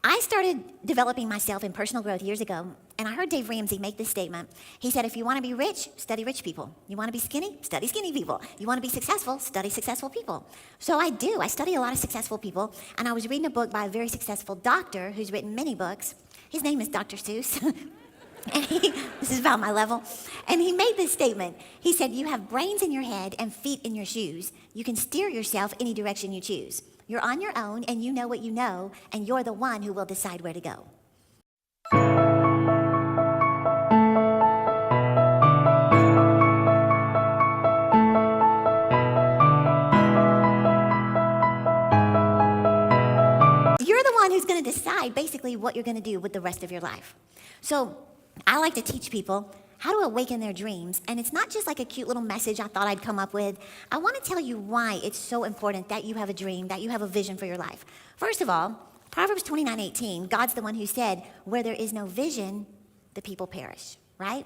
I started developing myself in personal growth years ago, and I heard Dave Ramsey make this statement. He said, if you want to be rich, study rich people. You want to be skinny? Study skinny people. You want to be successful? Study successful people. So I do. I study a lot of successful people, and I was reading a book by a very successful doctor who's written many books. His name is Dr. Seuss. And this is about my level. And he made this statement. He said, you have brains in your head and feet in your shoes. You can steer yourself any direction you choose. You're on your own, and you know what you know, and you're the one who will decide where to go. You're the one who's going to decide basically what you're going to do with the rest of your life. So I like to teach people how to awaken their dreams, and it's not just like a cute little message I thought I'd come up with. I want to tell you why it's so important that you have a dream, that you have a vision for your life. First of all, Proverbs 29:18, God's the one who said, where there is no vision, the people perish, right?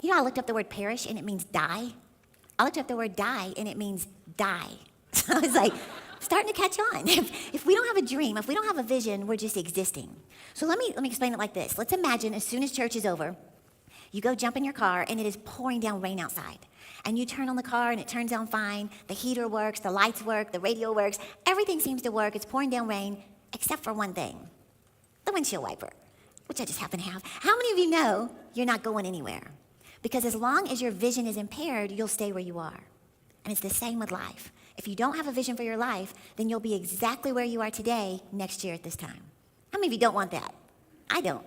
You know, I looked up the word perish, and it means die. I looked up the word die, and it means die. So I was like, starting to catch on. If we don't have a dream, if we don't have a vision, we're just existing. So let me explain it like this. Let's imagine as soon as church is over, you go jump in your car, and it is pouring down rain outside. And you turn on the car, and it turns on fine. The heater works, the lights work, the radio works. Everything seems to work. It's pouring down rain, except for one thing, the windshield wiper, which I just happen to have. How many of you know you're not going anywhere? Because as long as your vision is impaired, you'll stay where you are. And it's the same with life. If you don't have a vision for your life, then you'll be exactly where you are today next year at this time. How many of you don't want that? I don't.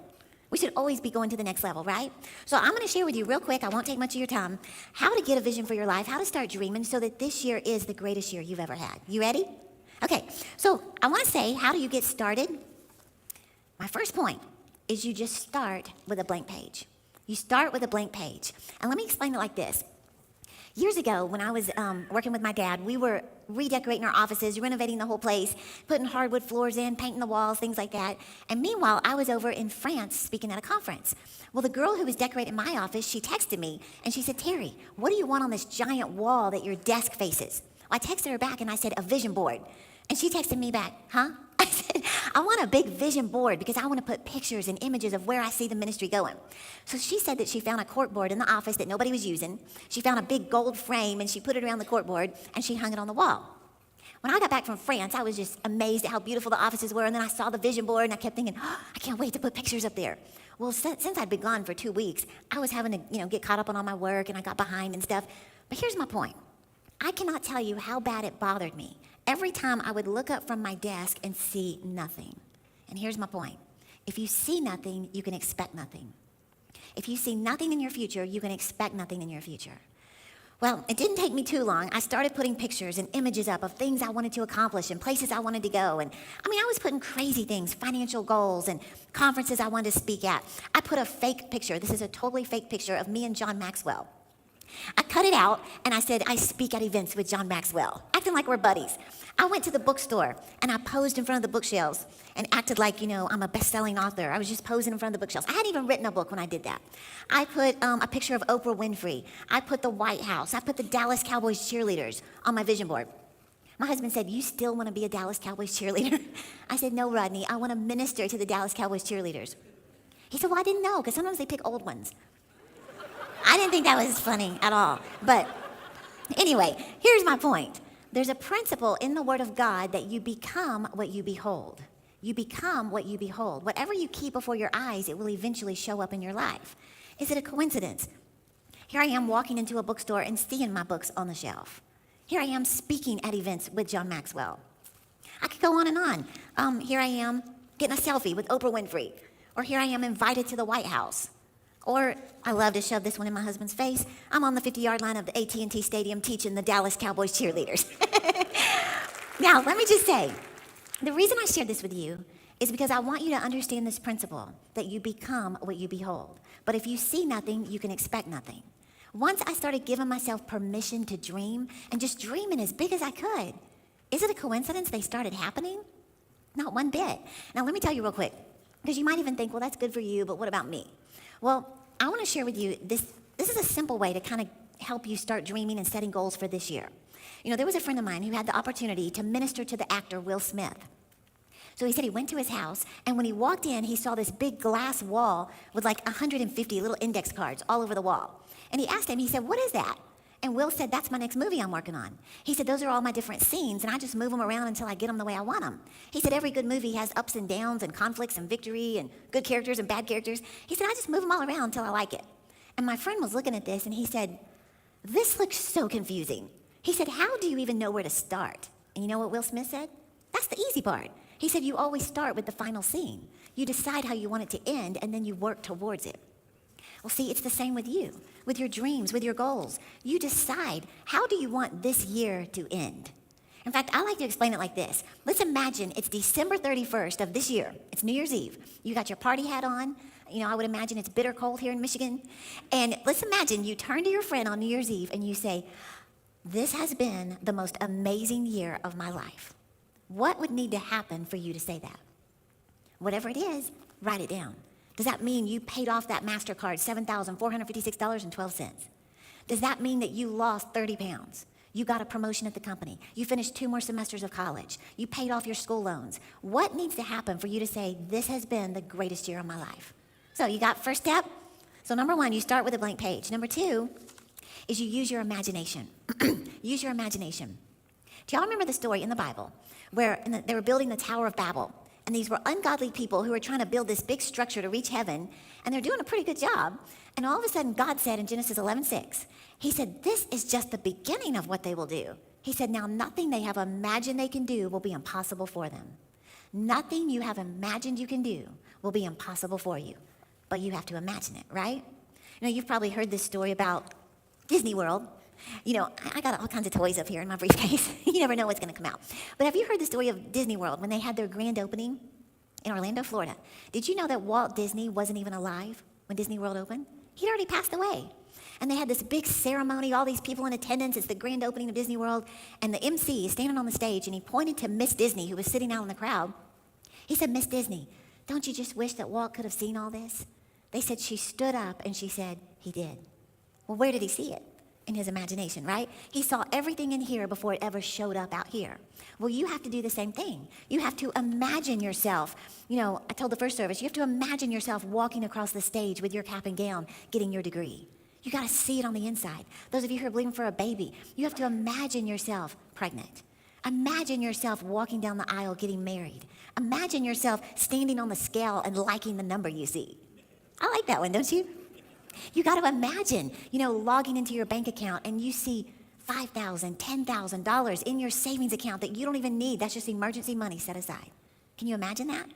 We should always be going to the next level, right? So I'm going to share with you real quick, I won't take much of your time, how to get a vision for your life, how to start dreaming so that this year is the greatest year you've ever had. You ready? Okay, so I want to say, how do you get started? My first point is you just start with a blank page. You start with a blank page. And let me explain it like this. Years ago, when I was working with my dad, we were redecorating our offices, renovating the whole place, putting hardwood floors in, painting the walls, things like that. And meanwhile, I was over in France speaking at a conference. Well, the girl who was decorating my office, she texted me, and she said, Terri, what do you want on this giant wall that your desk faces? Well, I texted her back, and I said, a vision board. And she texted me back, huh? I said, I want a big vision board because I want to put pictures and images of where I see the ministry going. So she said that she found a corkboard in the office that nobody was using. She found a big gold frame, and she put it around the corkboard, and she hung it on the wall. When I got back from France, I was just amazed at how beautiful the offices were, and then I saw the vision board, and I kept thinking, oh, I can't wait to put pictures up there. Well, since I'd been gone for 2 weeks, I was having to, get caught up on all my work, and I got behind and stuff. But here's my point. I cannot tell you how bad it bothered me every time I would look up from my desk and see nothing. And here's my point. If you see nothing, you can expect nothing. If you see nothing in your future, you can expect nothing in your future. Well, it didn't take me too long. I started putting pictures and images up of things I wanted to accomplish and places I wanted to go. And I was putting crazy things, financial goals and conferences I wanted to speak at. I put a fake picture. This is a totally fake picture of me and John Maxwell. I cut it out, and I said, I speak at events with John Maxwell, acting like we're buddies. I went to the bookstore, and I posed in front of the bookshelves and acted like, I'm a best-selling author. I was just posing in front of the bookshelves. I hadn't even written a book when I did that. I put a picture of Oprah Winfrey. I put the White House. I put the Dallas Cowboys cheerleaders on my vision board. My husband said, you still want to be a Dallas Cowboys cheerleader? I said, no, Rodney, I want to minister to the Dallas Cowboys cheerleaders. He said, well, I didn't know, because sometimes they pick old ones. I didn't think that was funny at all. But anyway, here's my point. There's a principle in the Word of God that you become what you behold. You become what you behold. Whatever you keep before your eyes, it will eventually show up in your life. Is it a coincidence? Here I am walking into a bookstore and seeing my books on the shelf. Here I am speaking at events with John Maxwell. I could go on and on. Here I am getting a selfie with Oprah Winfrey. Or here I am invited to the White House. Or, I love to shove this one in my husband's face, I'm on the 50-yard line of the AT&T Stadium teaching the Dallas Cowboys cheerleaders. Now, let me just say, the reason I shared this with you is because I want you to understand this principle, that you become what you behold. But if you see nothing, you can expect nothing. Once I started giving myself permission to dream, and just dreaming as big as I could, is it a coincidence they started happening? Not one bit. Now, let me tell you real quick, because you might even think, well, that's good for you, but what about me? Well, I want to share with you this is a simple way to kind of help you start dreaming and setting goals for this year. There was a friend of mine who had the opportunity to minister to the actor Will Smith. So he said he went to his house, and when he walked in, he saw this big glass wall with like 150 little index cards all over the wall. And he asked him, he said, "What is that?" And Will said, "That's my next movie I'm working on." He said, "Those are all my different scenes, and I just move them around until I get them the way I want them." He said, "Every good movie has ups and downs and conflicts and victory and good characters and bad characters." He said, "I just move them all around until I like it." And my friend was looking at this, and he said, "This looks so confusing." He said, "How do you even know where to start?" And you know what Will Smith said? "That's the easy part." He said, "You always start with the final scene. You decide how you want it to end, and then you work towards it." Well, see, it's the same with you, with your dreams, with your goals. You decide, how do you want this year to end? In fact, I like to explain it like this. Let's imagine it's December 31st of this year. It's New Year's Eve. You got your party hat on. You know, I would imagine it's bitter cold here in Michigan. And let's imagine you turn to your friend on New Year's Eve and you say, "This has been the most amazing year of my life." What would need to happen for you to say that? Whatever it is, write it down. Does that mean you paid off that MasterCard $7,456.12? Does that mean that you lost 30 pounds? You got a promotion at the company. You finished 2 more semesters of college. You paid off your school loans. What needs to happen for you to say, "This has been the greatest year of my life"? So you got first step? So number 1, you start with a blank page. Number 2 is you use your imagination. Use your imagination. Do y'all remember the story in the Bible where they were building the Tower of Babel? And these were ungodly people who were trying to build this big structure to reach heaven, and they're doing a pretty good job. And all of a sudden, God said in Genesis 11:6, he said, "This is just the beginning of what they will do." He said, "Now nothing they have imagined they can do will be impossible for them." Nothing you have imagined you can do will be impossible for you, but you have to imagine it, right? You know, you've probably heard this story about Disney World. You know, I got all kinds of toys up here in my briefcase. You never know what's going to come out. But have you heard the story of Disney World when they had their grand opening in Orlando, Florida? Did you know that Walt Disney wasn't even alive when Disney World opened? He'd already passed away. And they had this big ceremony, all these people in attendance. It's the grand opening of Disney World. And the MC is standing on the stage, and he pointed to Miss Disney, who was sitting out in the crowd. He said, "Miss Disney, don't you just wish that Walt could have seen all this?" They said she stood up, and she said, "He did." Well, where did he see it? In his imagination, right? He saw everything in here before it ever showed up out here. Well, you have to do the same thing. You have to imagine yourself. You know, I told the first service, you have to imagine yourself walking across the stage with your cap and gown, getting your degree. You got to see it on the inside. Those of you who are believing for a baby, you have to imagine yourself pregnant. Imagine yourself walking down the aisle getting married. Imagine yourself standing on the scale and liking the number you see. I like that one, don't you? You got to imagine, you know, logging into your bank account and you see $5,000, $10,000 in your savings account that you don't even need. That's just emergency money set aside. Can you imagine that?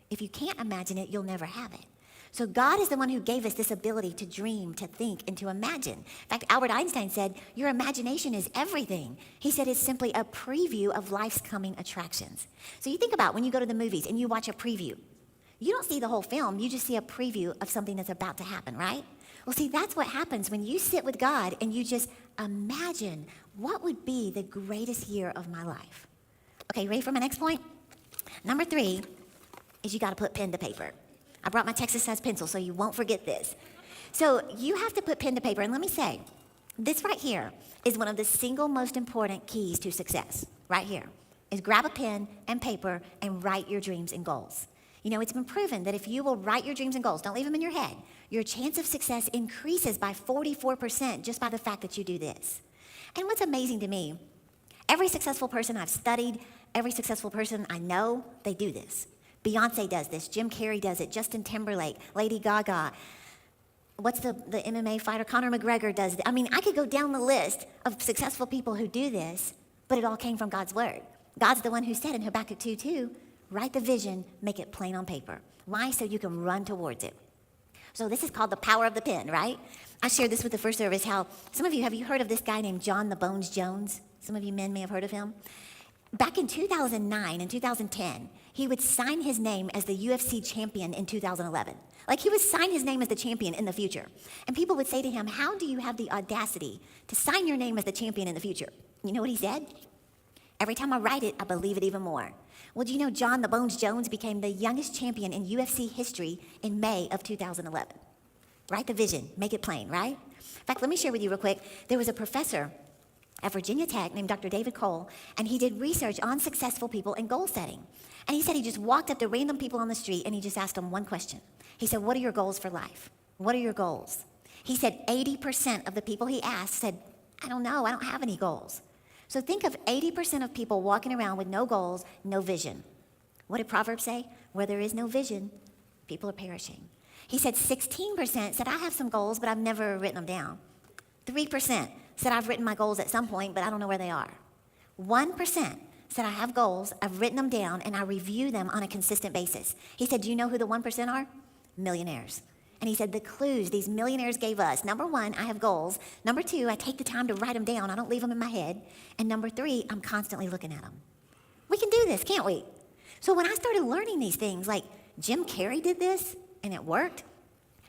If you can't imagine it, you'll never have it. So God is the one who gave us this ability to dream, to think, and to imagine. In fact, Albert Einstein said, your imagination is everything. He said it's simply a preview of life's coming attractions. So you think about when you go to the movies and you watch a preview. You don't see the whole film, you just see a preview of something that's about to happen, right? Well, see, that's what happens when you sit with God and you just imagine what would be the greatest year of my life. Okay, ready for my next point? Number 3 is you got to put pen to paper. I brought my Texas size pencil so you won't forget this. So you have to put pen to paper, and let me say, this right here is one of the single most important keys to success, right here, is grab a pen and paper and write your dreams and goals. You know, it's been proven that if you will write your dreams and goals, don't leave them in your head, your chance of success increases by 44% just by the fact that you do this. And what's amazing to me, every successful person I've studied, every successful person I know, they do this. Beyonce does this, Jim Carrey does it, Justin Timberlake, Lady Gaga, what's the MMA fighter, Conor McGregor does it. I mean, I could go down the list of successful people who do this, but it all came from God's word. God's the one who said in Habakkuk 2:2, write the vision, make it plain on paper. Why? So you can run towards it. So this is called the power of the pen, right? I shared this with the first service, how some of you, have you heard of this guy named John the Bones Jones? Some of you men may have heard of him. Back in 2009 and 2010, he would sign his name as the UFC champion in 2011. Like he would sign his name as the champion in the future. And people would say to him, how do you have the audacity to sign your name as the champion in the future? You know what he said? Every time I write it, I believe it even more. Well, do you know John the Bones Jones became the youngest champion in UFC history in May of 2011? Write the vision, make it plain, right? In fact, let me share with you real quick. There was a professor at Virginia Tech named Dr. David Cole, and he did research on successful people and goal setting. And he said he just walked up to random people on the street and he just asked them one question. He said, what are your goals for life? What are your goals? He said 80% of the people he asked said, I don't know, I don't have any goals. So think of 80% of people walking around with no goals, no vision. What did Proverbs say? Where there is no vision, people are perishing. He said 16% said, I have some goals, but I've never written them down. 3% said, I've written my goals at some point, but I don't know where they are. 1% said, I have goals, I've written them down, and I review them on a consistent basis. He said, do you know who the 1% are? Millionaires. And he said, the clues these millionaires gave us, number 1, I have goals. Number 2, I take the time to write them down. I don't leave them in my head. And number 3, I'm constantly looking at them. We can do this, can't we? So when I started learning these things, like Jim Carrey did this, and it worked,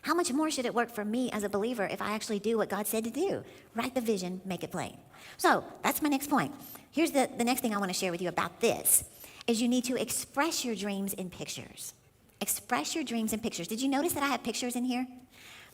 how much more should it work for me as a believer if I actually do what God said to do? Write the vision, make it plain. So that's my next point. Here's the next thing I want to share with you about this, is you need to express your dreams in pictures. Express your dreams in pictures. Did you notice that I have pictures in here?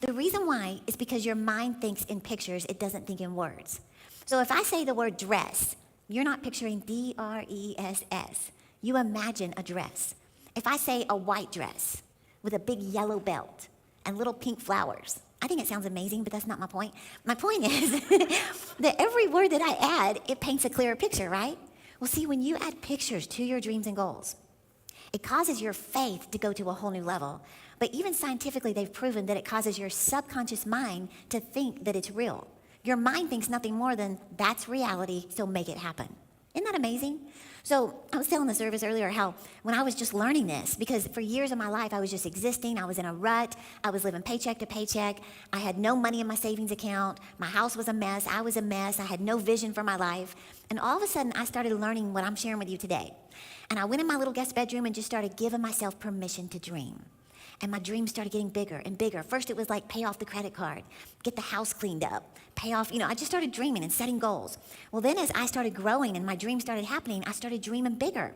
The reason why is because your mind thinks in pictures, it doesn't think in words. So if I say the word dress, you're not picturing D-R-E-S-S. You imagine a dress. If I say a white dress with a big yellow belt and little pink flowers, I think it sounds amazing, but that's not my point. My point is that every word that I add, it paints a clearer picture, right? Well, see, when you add pictures to your dreams and goals, it causes your faith to go to a whole new level. But even scientifically, they've proven that it causes your subconscious mind to think that it's real. Your mind thinks nothing more than that's reality, so make it happen. Isn't that amazing? So I was telling the service earlier how when I was just learning this, because for years of my life I was just existing, I was in a rut, I was living paycheck to paycheck, I had no money in my savings account, my house was a mess, I was a mess, I had no vision for my life, and all of a sudden I started learning what I'm sharing with you today. And I went in my little guest bedroom and just started giving myself permission to dream. And my dreams started getting bigger and bigger. First, it was like pay off the credit card, get the house cleaned up, pay off, I just started dreaming and setting goals. Well, then as I started growing and my dreams started happening, I started dreaming bigger.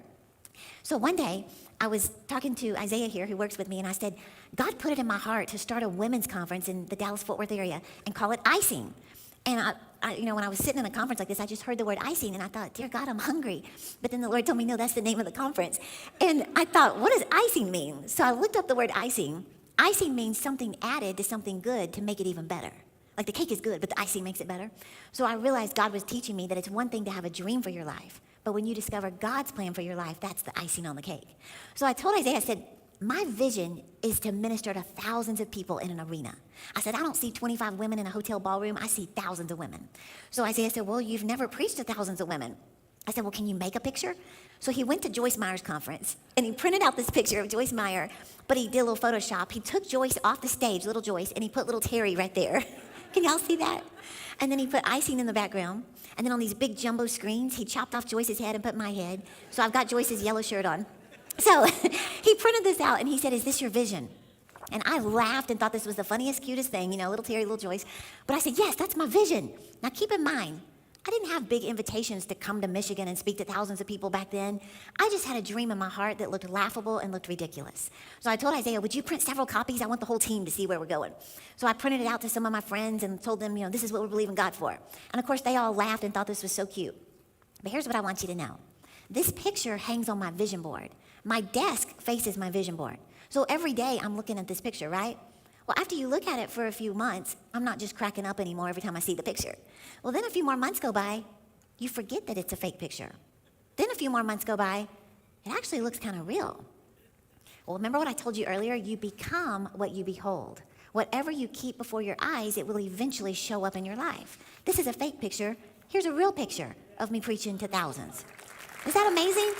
So one day, I was talking to Isaiah here, who works with me, and I said, God put it in my heart to start a women's conference in the Dallas-Fort Worth area and call it Icing. And when I was sitting in a conference like this, I just heard the word icing, and I thought, dear God, I'm hungry. But then the Lord told me, no, that's the name of the conference. And I thought, what does icing mean? So I looked up the word icing. Icing means something added to something good to make it even better. Like the cake is good, but the icing makes it better. So I realized God was teaching me that it's one thing to have a dream for your life, but when you discover God's plan for your life, that's the icing on the cake. So I told Isaiah, I said, my vision is to minister to thousands of people in an arena. I said, I don't see 25 women in a hotel ballroom. I see thousands of women. So Isaiah said, well, you've never preached to thousands of women. I said, well, can you make a picture? So he went to Joyce Meyer's conference, and he printed out this picture of Joyce Meyer, but he did a little Photoshop. He took Joyce off the stage, little Joyce, and he put little Terri right there. Can y'all see that? And then he put icing in the background, and then on these big jumbo screens, he chopped off Joyce's head and put my head. So I've got Joyce's yellow shirt on. So he printed this out, and he said, is this your vision? And I laughed and thought this was the funniest, cutest thing, little Terri, little Joyce. But I said, yes, that's my vision. Now keep in mind, I didn't have big invitations to come to Michigan and speak to thousands of people back then. I just had a dream in my heart that looked laughable and looked ridiculous. So I told Isaiah, would you print several copies? I want the whole team to see where we're going. So I printed it out to some of my friends and told them, this is what we're believing God for. And of course, they all laughed and thought this was so cute. But here's what I want you to know. This picture hangs on my vision board. My desk faces my vision board. So every day I'm looking at this picture, right? Well, after you look at it for a few months, I'm not just cracking up anymore every time I see the picture. Well, then a few more months go by, you forget that it's a fake picture. Then a few more months go by, it actually looks kind of real. Well, remember what I told you earlier? You become what you behold. Whatever you keep before your eyes, it will eventually show up in your life. This is a fake picture. Here's a real picture of me preaching to thousands. Is that amazing?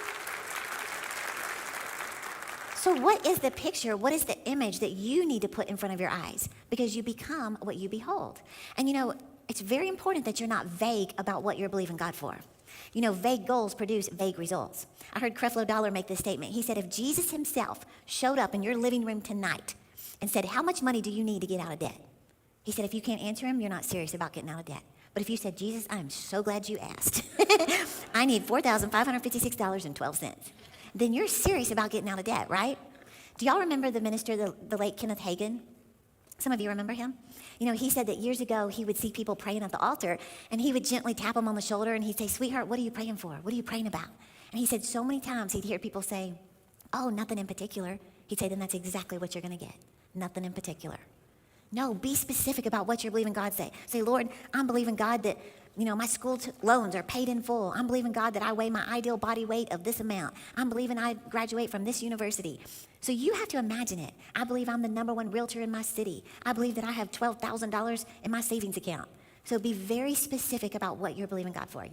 So what is the picture? What is the image that you need to put in front of your eyes? Because you become what you behold. And it's very important that you're not vague about what you're believing God for. Vague goals produce vague results. I heard Creflo Dollar make this statement. He said, if Jesus himself showed up in your living room tonight and said, how much money do you need to get out of debt? He said, if you can't answer him, you're not serious about getting out of debt. But if you said, Jesus, I'm so glad you asked. I need $4,556.12. Then you're serious about getting out of debt, right? Do y'all remember the minister, the late Kenneth Hagin? Some of you remember him? He said that years ago he would see people praying at the altar, and he would gently tap them on the shoulder, and he'd say, sweetheart, what are you praying for? What are you praying about? And he said so many times he'd hear people say, Oh, nothing in particular. He'd say, then that's exactly what you're going to get. Nothing in particular. No, be specific about what you're believing God say. Say, Lord, I'm believing God that, my school loans are paid in full. I'm believing God that I weigh my ideal body weight of this amount. I'm believing I graduate from this university. So you have to imagine it. I believe I'm the #1 realtor in my city. I believe that I have $12,000 in my savings account. So be very specific about what you're believing God for.